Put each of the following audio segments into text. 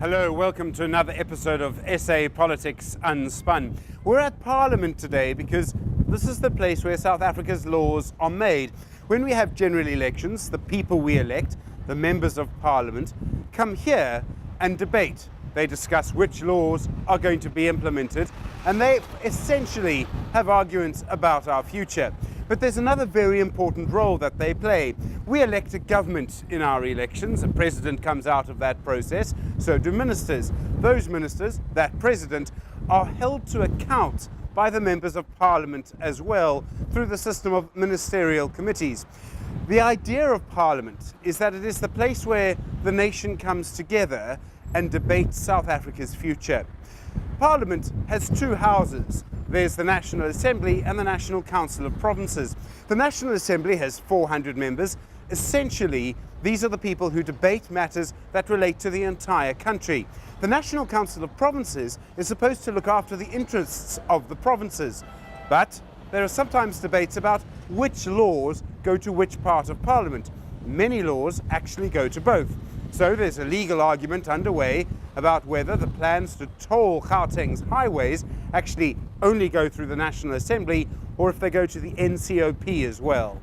Hello, welcome to another episode of SA Politics Unspun. We're at Parliament today because this is the place where South Africa's laws are made. When we have general elections, the people we elect, the members of Parliament, come here and debate. They discuss which laws are going to be implemented, and they essentially have arguments about our future. But there's another very important role that they play. We elect a government in our elections. A president comes out of that process, so do ministers. Those ministers, that president, are held to account by the members of Parliament as well through the system of ministerial committees. The idea of Parliament is that it is the place where the nation comes together and debates South Africa's future. Parliament has two houses. There's the National Assembly and the National Council of Provinces. The National Assembly has 400 members. Essentially, these are the people who debate matters that relate to the entire country. The National Council of Provinces is supposed to look after the interests of the provinces. But there are sometimes debates about which laws go to which part of Parliament. Many laws actually go to both. So there's a legal argument underway about whether the plans to toll Gauteng's highways actually only go through the National Assembly or if they go to the NCOP as well.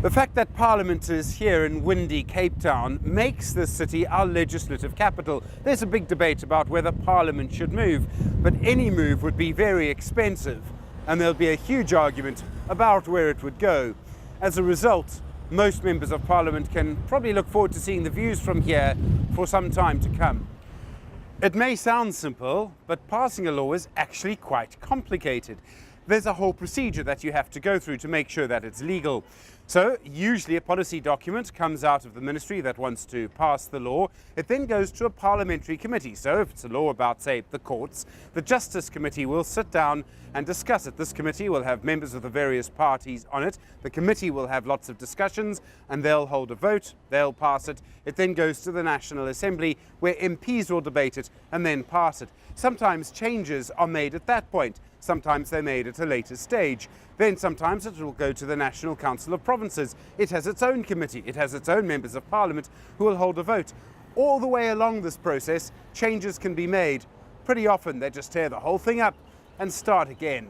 The fact that Parliament is here in windy Cape Town makes this city our legislative capital. There's a big debate about whether Parliament should move, but any move would be very expensive, and there'll be a huge argument about where it would go. As a result, most members of Parliament can probably look forward to seeing the views from here for some time to come. It may sound simple, but passing a law is actually quite complicated. There's a whole procedure that you have to go through to make sure that it's legal. So usually a policy document comes out of the ministry that wants to pass the law. It then goes to a parliamentary committee. So if it's a law about, say, the courts, the Justice Committee will sit down and discuss it. This committee will have members of the various parties on it. The committee will have lots of discussions and they'll hold a vote, they'll pass it. It then goes to the National Assembly where MPs will debate it and then pass it. Sometimes changes are made at that point. Sometimes they're made at a later stage. Then sometimes it will go to the National Council of Provinces. It has its own committee. It has its own members of Parliament who will hold a vote. All the way along this process, changes can be made. Pretty often they just tear the whole thing up and start again.